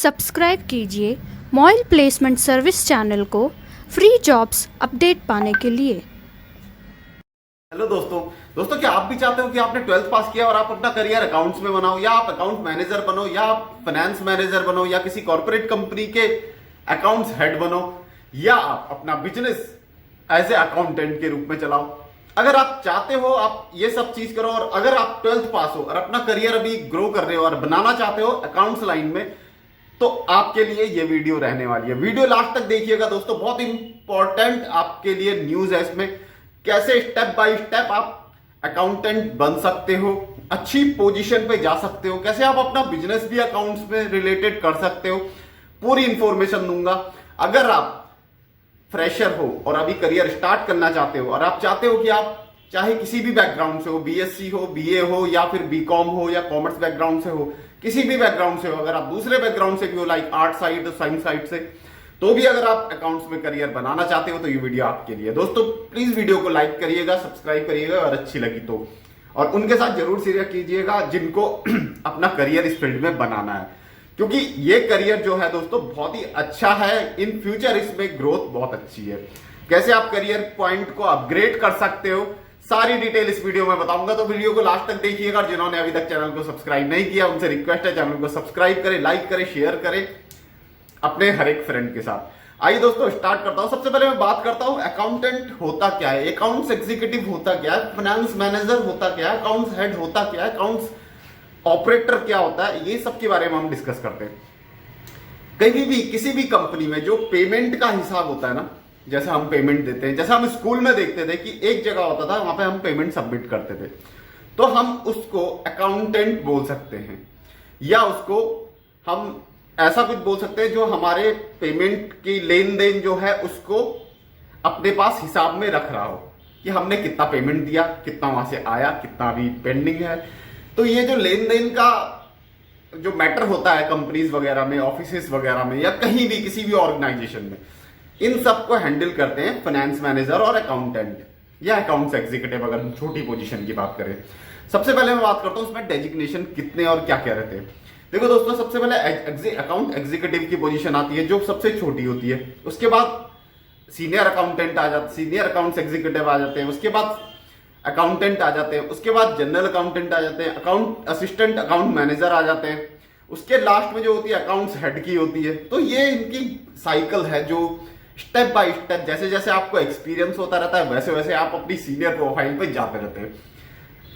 Subscribe कीजिए MOIL placement service channel को free jobs update पाने के लिए। हेलो दोस्तों क्या आप भी चाहते हो कि आपने 12th पास किया और आप अपना करियर अकाउंट्स में बनाओ, या आप अकाउंट मैनेजर बनो, या आप फाइनेंस मैनेजर बनो, या किसी कॉर्पोरेट कंपनी के अकाउंट्स हेड बनो, या आप अपना बिजनेस एज ए अकाउंटेंट के रूप में चलाओ। अगर आप चाहते हो आप ये सब चीज करो, और अगर आप 12th पास हो और अपना करियर अभी ग्रो कर रहे हो और बनाना चाहते हो अकाउंट्स लाइन में, तो आपके लिए ये वीडियो रहने वाली है। वीडियो लास्ट तक देखिएगा दोस्तों, बहुत इंपॉर्टेंट आपके लिए न्यूज है इसमें। कैसे स्टेप बाय स्टेप आप अकाउंटेंट बन सकते हो, अच्छी पोजीशन पे जा सकते हो, कैसे आप अपना बिजनेस भी अकाउंट्स में रिलेटेड कर सकते हो, पूरी इंफॉर्मेशन दूंगा। अगर आप फ्रेशर हो और अभी करियर स्टार्ट करना चाहते हो, और आप चाहते हो कि आप चाहे किसी भी बैकग्राउंड से हो, बीएससी हो, बीए हो, या फिर बीकॉम हो, या कॉमर्स बैकग्राउंड से हो, किसी भी बैकग्राउंड से हो, अगर आप दूसरे बैकग्राउंड से भी हो like art side, science side से, तो भी अगर आप अकाउंट्स में करियर बनाना चाहते हो तो ये वीडियो आपके लिए। दोस्तों प्लीज वीडियो को लाइक करिएगा, सब्सक्राइब करिएगा, और अच्छी लगी तो, और उनके साथ जरूर शेयर कीजिएगा जिनको अपना करियर इस फील्ड में बनाना है, क्योंकि ये करियर जो है दोस्तों बहुत ही अच्छा है। इन फ्यूचर इसमें ग्रोथ बहुत अच्छी है। कैसे आप करियर पॉइंट को अपग्रेड कर सकते हो, सारी डिटेल इस वीडियो में बताऊंगा, तो वीडियो को लास्ट तक देखिएगा। और जिन्होंने अभी तक चैनल को सब्सक्राइब नहीं किया उनसे रिक्वेस्ट है चैनल को सब्सक्राइब करें, लाइक करें, शेयर करें अपने हर एक फ्रेंड के साथ। आइए दोस्तों स्टार्ट करता हूं। सबसे पहले मैं बात करता हूं अकाउंटेंट होता क्या है, अकाउंट्स एग्जीक्यूटिव होता क्या है, फाइनेंस मैनेजर होता क्या है, अकाउंट्स हेड होता क्या है, अकाउंट्स ऑपरेटर क्या होता है, ये सब के बारे में हम डिस्कस करते हैं। कहीं भी किसी भी कंपनी में जो पेमेंट का हिसाब होता है ना, जैसे हम पेमेंट देते हैं, जैसे हम स्कूल में देखते थे कि एक जगह होता था वहां पे हम पेमेंट सबमिट करते थे, तो हम उसको अकाउंटेंट बोल सकते हैं, या उसको हम ऐसा कुछ बोल सकते हैं जो हमारे पेमेंट की लेन देन जो है उसको अपने पास हिसाब में रख रहा हो कि हमने कितना पेमेंट दिया, कितना वहां से आया, कितना अभी पेंडिंग है। तो ये जो लेन देन का जो मैटर होता है कंपनीज वगैरह में, ऑफिसेस वगैरह में, या कहीं भी किसी भी ऑर्गेनाइजेशन में, इन सबको हैंडल करते हैं फाइनेंस मैनेजर और अकाउंटेंट, या अकाउंट्स एग्जीक्यूटिव अगर हम छोटी पोजीशन की बात करें। सबसे पहले मैं बात करता हूं उसमें डेजिग्नेशन कितने और क्या क्या रहते हैं। देखो दोस्तों, सबसे पहले अकाउंट एग्जीक्यूटिव की पोजीशन आती है जो सबसे छोटी होती है। उसके बाद सीनियर अकाउंटेंट आ जाते, सीनियर अकाउंट्स एग्जीक्यूटिव आ जाते हैं। उसके बाद अकाउंटेंट आ जाते हैं। उसके बाद जनरल अकाउंटेंट आ जाते हैं। अकाउंट असिस्टेंट अकाउंट मैनेजर आ जाते हैं। उसके लास्ट में जो होती है अकाउंट्स हेड की होती है। तो ये इनकी साइकिल है जो स्टेप बाय स्टेप, जैसे जैसे आपको एक्सपीरियंस होता रहता है वैसे वैसे आप अपनी सीनियर प्रोफाइल पे जाते रहते हैं।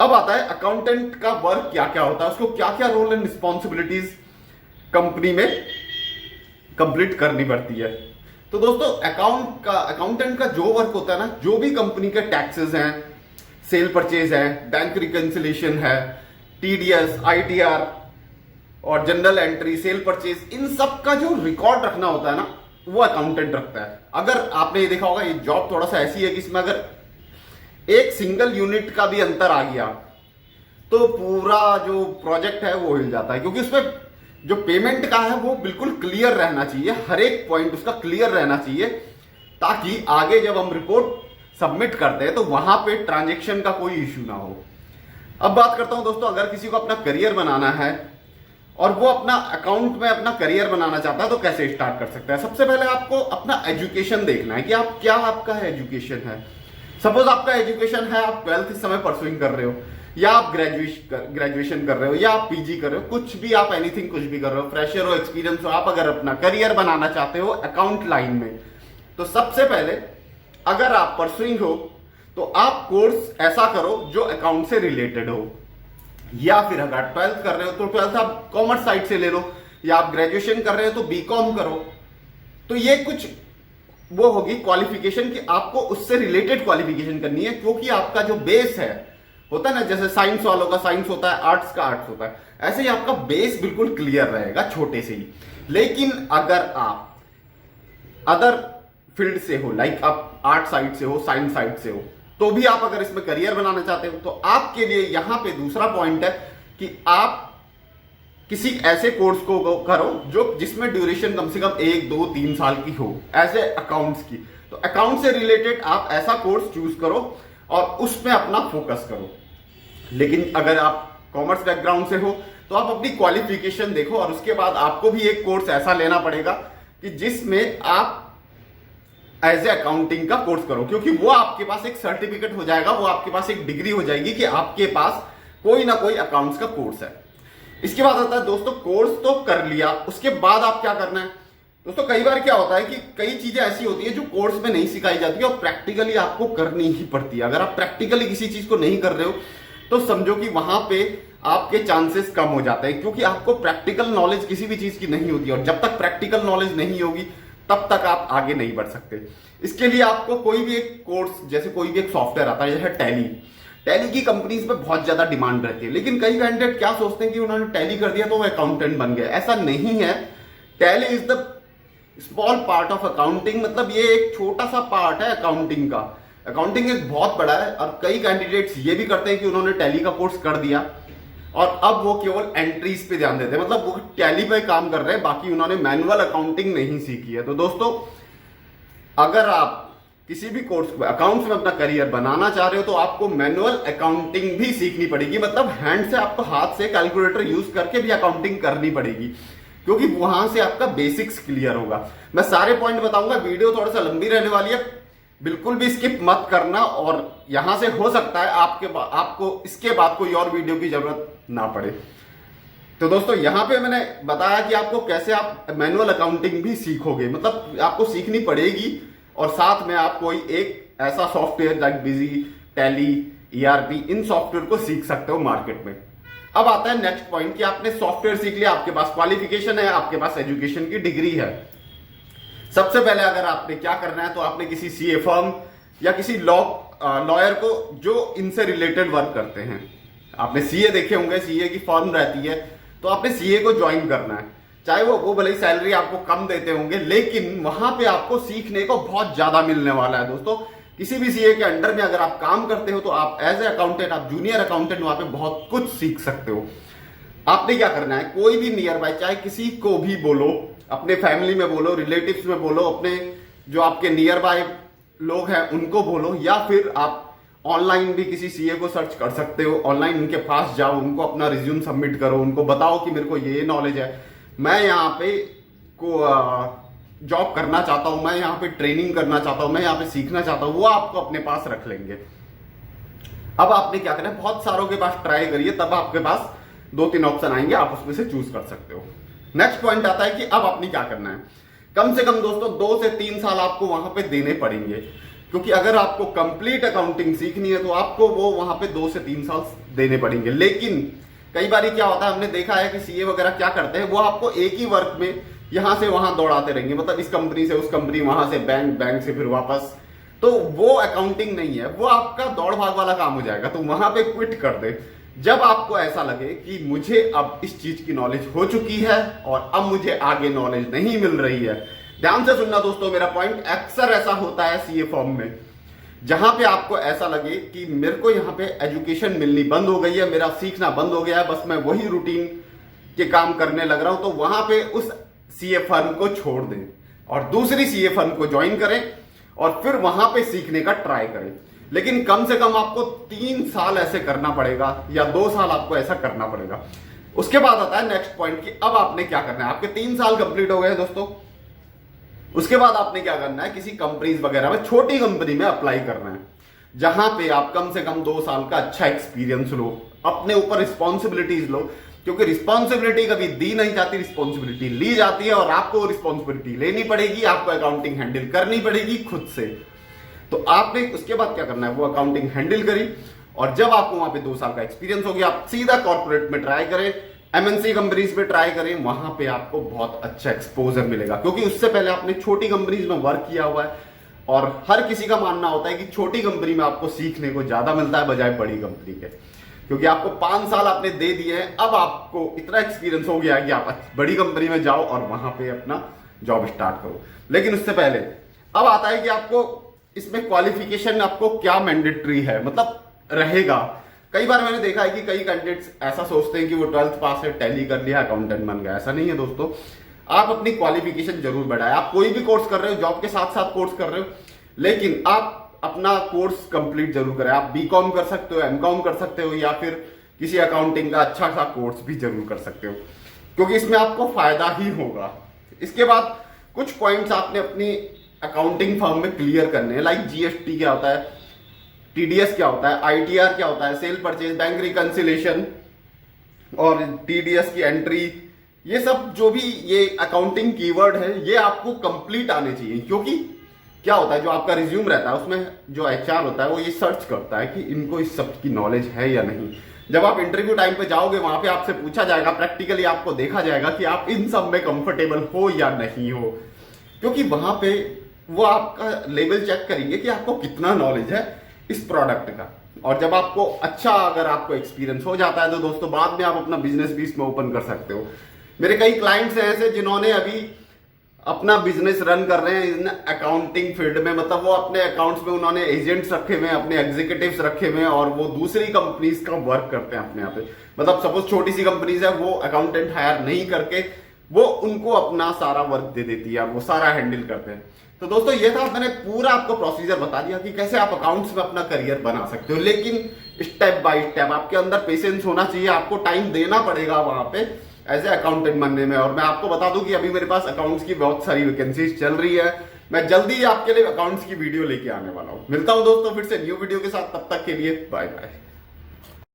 अब आता है अकाउंटेंट का वर्क क्या क्या होता है, उसको क्या क्या रोल एंड रिस्पॉन्सिबिलिटीज कंपनी में कंप्लीट करनी पड़ती है। तो दोस्तों अकाउंटेंट का जो वर्क होता है ना, जो भी कंपनी के टैक्सेस हैं, सेल परचेज है, बैंक रिकंसिलेशन है, टीडीएस, आईटीआर और जनरल एंट्री, सेल परचेज, इन सब का जो रिकॉर्ड रखना होता है ना, वो अकाउंटेंट रखता है। अगर आपने ये देखा होगा, ये जॉब थोड़ा सा ऐसी है कि इसमें अगर एक सिंगल यूनिट का भी अंतर आ गया तो पूरा जो प्रोजेक्ट है वो हिल जाता है, क्योंकि उसमें जो पेमेंट का है वो बिल्कुल क्लियर रहना चाहिए, हर एक पॉइंट उसका क्लियर रहना चाहिए, ताकि आगे जब हम रिपोर्ट सबमिट करते हैं तो वहां पे ट्रांजेक्शन का कोई इश्यू ना हो। अब बात करता हूं दोस्तों, अगर किसी को अपना करियर बनाना है और वो अपना अकाउंट में अपना करियर बनाना चाहता है तो कैसे स्टार्ट कर सकता है। सबसे पहले आपको अपना एजुकेशन देखना है कि आप क्या, आपका एजुकेशन है। सपोज आपका एजुकेशन है, आप 12th इस समय परसुइंग कर रहे हो, या आप ग्रेजुएशन कर रहे हो, या आप पीजी कर रहे हो, कुछ भी आप एनीथिंग कुछ भी कर रहे हो, फ्रेशर हो, एक्सपीरियंस हो, आप अगर अपना करियर बनाना चाहते हो अकाउंट लाइन में, तो सबसे पहले अगर आप परसुइंग हो तो आप कोर्स ऐसा करो जो अकाउंट से रिलेटेड हो। या फिर अगर 12th कर रहे हो तो 12th आप कॉमर्स साइड से ले लो, या आप ग्रेजुएशन कर रहे हो तो बीकॉम करो। तो ये कुछ वो होगी क्वालिफिकेशन कि आपको उससे रिलेटेड क्वालिफिकेशन करनी है, क्योंकि आपका जो बेस है होता है ना, जैसे साइंस वालों का साइंस होता है, आर्ट्स का आर्ट्स होता है, ऐसे ही आपका बेस बिल्कुल क्लियर रहेगा छोटे से ही। लेकिन अगर आप अदर फील्ड से हो, लाइक आप आर्ट साइड से हो, साइंस साइड से हो, तो भी आप अगर इसमें करियर बनाना चाहते हो तो आपके लिए यहां पे दूसरा पॉइंट है कि आप किसी ऐसे कोर्स को करो जो जिसमें ड्यूरेशन कम से कम 1, 2, 3 साल की हो, ऐसे अकाउंट्स की। तो अकाउंट से रिलेटेड आप ऐसा कोर्स चूज करो और उसमें अपना फोकस करो। लेकिन अगर आप कॉमर्स बैकग्राउंड से हो तो आप अपनी क्वालिफिकेशन देखो और उसके बाद आपको भी एक कोर्स ऐसा लेना पड़ेगा कि जिसमें आप एज ए अकाउंटिंग का कोर्स करो, क्योंकि वो आपके पास एक सर्टिफिकेट हो जाएगा, वो आपके पास एक डिग्री हो जाएगी कि आपके पास कोई ना कोई अकाउंट्स का कोर्स है। इसके बाद आता है दोस्तों, कोर्स तो कर लिया, उसके बाद आप क्या करना है दोस्तों। कई बार क्या होता है कि कई चीजें ऐसी होती है जो कोर्स में नहीं सिखाई जाती है और प्रैक्टिकली आपको करनी ही पड़ती है। अगर आप प्रैक्टिकली किसी चीज को नहीं कर रहे हो तो समझो कि वहां पे आपके चांसेस कम हो जाते हैं, क्योंकि आपको प्रैक्टिकल नॉलेज किसी भी चीज की नहीं होती और जब तक प्रैक्टिकल नॉलेज नहीं होगी तब तक आप आगे नहीं बढ़ सकते। इसके लिए आपको कोई भी एक कोर्स, जैसे कोई भी एक सॉफ्टवेयर आता है, जैसे टैली की कंपनीज में बहुत ज्यादा डिमांड रहती है, लेकिन कई कैंडिडेट क्या सोचते हैं कि उन्होंने टैली कर दिया तो वो अकाउंटेंट बन गए। ऐसा नहीं है। Tally is the small part of accounting, मतलब ये एक छोटा सा पार्ट है अकाउंटिंग का। अकाउंटिंग एक बहुत बड़ा है और कई कैंडिडेट्स ये भी करते हैं कि उन्होंने टैली का कोर्स कर दिया और अब वो केवल एंट्रीज पे ध्यान देते हैं, मतलब वो टैली पे काम कर रहे हैं, बाकी उन्होंने मैनुअल अकाउंटिंग नहीं सीखी है। तो दोस्तों, अगर आप किसी भी कोर्स अकाउंट्स में अपना करियर बनाना चाह रहे हो तो आपको मैनुअल अकाउंटिंग भी सीखनी पड़ेगी, मतलब हैंड से, आपको हाथ से कैलकुलेटर यूज करके भी अकाउंटिंग करनी पड़ेगी, क्योंकि वहां से आपका बेसिक्स क्लियर होगा। मैं सारे पॉइंट बताऊंगा, वीडियो थोड़ा सा लंबी रहने वाली है, बिल्कुल भी स्किप मत करना। और यहां से हो सकता है आपको इसके बाद कोई और वीडियो की जरूरत ना पड़े। तो दोस्तों, यहां पे मैंने बताया कि आपको कैसे आप मैनुअल अकाउंटिंग भी सीखोगे, मतलब आपको सीखनी पड़ेगी और साथ में आप कोई एक ऐसा software like Busy, Tally, ERP, इन सॉफ्टवेयर को सीख सकते हो मार्केट में। अब आता है नेक्स्ट पॉइंट कि आपने सॉफ्टवेयर सीख लिया, आपके पास क्वालिफिकेशन है, आपके पास एजुकेशन की डिग्री है। सबसे पहले अगर आपने क्या करना है तो आपने किसी सीए फर्म या किसी लॉयर को जो इनसे रिलेटेड वर्क करते हैं, आपने सीए देखे होंगे, सीए की फर्म रहती है, तो आपने सीए को ज्वाइन करना है। चाहे वो भले ही सैलरी आपको कम देते होंगे, लेकिन वहां पे आपको सीखने को बहुत ज्यादा मिलने वाला है। दोस्तों, किसी भी सीए के अंडर में अगर आप काम करते हो तो आप एज ए अकाउंटेंट, आप जूनियर अकाउंटेंट, वहां पे बहुत कुछ सीख सकते हो। आपने क्या करना है, कोई भी नियर बाय, चाहे किसी को भी बोलो, अपने फैमिली में बोलो, रिलेटिव्स में बोलो, अपने जो आपके नियर बाय लोग हैं उनको बोलो, या फिर आप ऑनलाइन भी किसी सीए को सर्च कर सकते हो। ऑनलाइन उनके पास जाओ, उनको अपना रिज्यूम सबमिट करो, उनको बताओ कि मेरे को ये नॉलेज है, मैं यहाँ पे जॉब करना चाहता हूं, मैं यहाँ पे ट्रेनिंग करना चाहता हूं, मैं यहाँ पे सीखना चाहता हूं, वो आपको अपने पास रख लेंगे। अब आपने क्या करना है, बहुत सारों के पास ट्राई करिए, तब आपके पास 2-3 ऑप्शन आएंगे, आप उसमें से चूज कर सकते हो। नेक्स्ट पॉइंट आता है कि अब आपने क्या करना है। कम से कम दोस्तों 2 से 3 साल आपको वहां पे देने पड़ेंगे, क्योंकि अगर आपको कंप्लीट अकाउंटिंग सीखनी है तो आपको वो वहां पे 2 से 3 साल देने पड़ेंगे। लेकिन कई बार क्या होता है, हमने देखा है कि सीए वगैरह क्या करते हैं, वो आपको एक ही वर्क में यहां से वहां दौड़ाते रहेंगे, मतलब इस कंपनी से उस कंपनी, वहां से बैंक, बैंक से फिर वापस। तो वो अकाउंटिंग नहीं है, वो आपका दौड़ भाग वाला काम हो जाएगा, तो वहां पे क्विट कर दे। जब आपको ऐसा लगे कि मुझे अब इस चीज की नॉलेज हो चुकी है और अब मुझे आगे नॉलेज नहीं मिल रही है, ध्यान से सुनना दोस्तों मेरा पॉइंट, अक्सर ऐसा होता है सीए फॉर्म में, जहां पे आपको ऐसा लगे कि मेरे को यहां पे एजुकेशन मिलनी बंद हो गई है, मेरा सीखना बंद हो गया है, बस मैं वही रूटीन के काम करने लग रहा हूं, तो वहां पे उस सीए फर्म को छोड़ दें और दूसरी सीए फर्म को ज्वाइन करें और फिर वहां पे सीखने का ट्राई करें। लेकिन कम से कम आपको 3 साल ऐसे करना पड़ेगा या 2 साल आपको ऐसा करना पड़ेगा। उसके बाद आता है नेक्स्ट पॉइंट कि अब आपने क्या करना है। आपके 3 साल कंप्लीट हो गए हैं दोस्तों, उसके बाद आपने क्या करना है, किसी कंपनीज वगैरह में, छोटी कंपनी में अप्लाई करना है, जहां पे आप कम से कम 2 साल का अच्छा एक्सपीरियंस लो, अपने ऊपर रिस्पॉन्सिबिलिटीज लो, क्योंकि रिस्पॉन्सिबिलिटी कभी दी नहीं जाती, रिस्पॉन्सिबिलिटी ली जाती है और आपको रिस्पॉन्सिबिलिटी लेनी पड़ेगी, आपको अकाउंटिंग हैंडल करनी पड़ेगी खुद से। तो आपने उसके बाद क्या करना है, वो अकाउंटिंग हैंडल करी और जब आपको वहां पे 2 साल का एक्सपीरियंस हो गया, आप सीधा कॉर्पोरेट में ट्राई करें, एमएनसी कंपनीज पे ट्राई करें, वहां पे आपको बहुत अच्छा एक्सपोजर मिलेगा, क्योंकि उससे पहले आपने छोटी कंपनीज में वर्क किया हुआ है और हर किसी का मानना होता है कि छोटी कंपनी में आपको सीखने को ज्यादा मिलता है बजाय बड़ी कंपनी के, क्योंकि आपको 5 साल आपने दे दिए हैं, अब आपको इतना एक्सपीरियंस हो गया है कि आप बड़ी कंपनी में जाओ और वहां पे अपना जॉब स्टार्ट करो। लेकिन उससे पहले अब आता है कि आपको इसमें क्वालिफिकेशन आपको क्या मैंडेटरी है, मतलब रहेगा। कई बार मैंने देखा है कि कई कैंडिडेट्स ऐसा सोचते हैं कि वो 12th पास है, टैली कर लिया, अकाउंटेंट बन गया। ऐसा नहीं है दोस्तों, आप अपनी क्वालिफिकेशन जरूर बढ़ाएं। आप कोई भी कोर्स कर रहे हो, जॉब के साथ साथ कोर्स कर रहे हो, लेकिन आप अपना कोर्स कंप्लीट जरूर करें। आप बीकॉम कर सकते हो, एमकॉम कर सकते हो, या फिर किसी अकाउंटिंग का अच्छा सा कोर्स भी जरूर कर सकते हो, क्योंकि इसमें आपको फायदा ही होगा। इसके बाद कुछ पॉइंट्स आपने अपनी अकाउंटिंग फर्म में क्लियर करने हैं, लाइक जीएसटी क्या होता है, टीडीएस क्या होता है, आईटीआर क्या होता है, सेल परचेज, बैंक रिकंसिलेशन और टीडीएस की एंट्री, ये सब जो भी ये अकाउंटिंग कीवर्ड है ये आपको कंप्लीट आने चाहिए। क्योंकि क्या होता है, जो आपका रिज्यूम रहता है उसमें जो एचआर होता है वो ये सर्च करता है कि इनको इस सब की नॉलेज है या नहीं। जब आप इंटरव्यू टाइम पे जाओगे वहां पे आपसे पूछा जाएगा, प्रैक्टिकली आपको देखा जाएगा कि आप इन सब में कंफर्टेबल हो या नहीं हो, क्योंकि वहां पे वो आपका लेवल चेक करेंगे कि आपको कितना नॉलेज है इस प्रोडक्ट का। और जब आपको अच्छा अगर आपको एक्सपीरियंस हो जाता है तो दोस्तों बाद में आप अपना बिजनेस भी इसमें ओपन कर सकते हो। मेरे कई क्लाइंट्स हैं ऐसे जिन्होंने अभी अपना बिजनेस रन कर रहे हैं इन अकाउंटिंग फील्ड में, मतलब वो अपने अकाउंट्स में उन्होंने एजेंट्स रखे हुए हैं, अपने एग्जीक्यूटिव्स रखे हुए हैं और वो दूसरी कंपनीज का वर्क करते हैं अपने यहाँ पे। मतलब सपोज छोटी सी कंपनीज है, वो अकाउंटेंट हायर नहीं करके वो उनको अपना सारा वर्क दे देती है, वो सारा हैंडल करते हैं। तो दोस्तों ये था, मैंने पूरा आपको प्रोसीजर बता दिया कि कैसे आप अकाउंट्स में अपना करियर बना सकते हो, लेकिन स्टेप बाय स्टेप आपके अंदर पेशेंस होना चाहिए, आपको टाइम देना पड़ेगा वहां पे एज ए अकाउंटेंट बनने में। और मैं आपको बता दूं कि अभी मेरे पास अकाउंट्स की बहुत सारी वैकेंसीज चल रही है, मैं जल्दी ही आपके लिए अकाउंट्स की वीडियो लेके आने वाला हूं। मिलता हूं दोस्तों फिर से न्यू वीडियो के साथ, तब तक के लिए बाय बाय।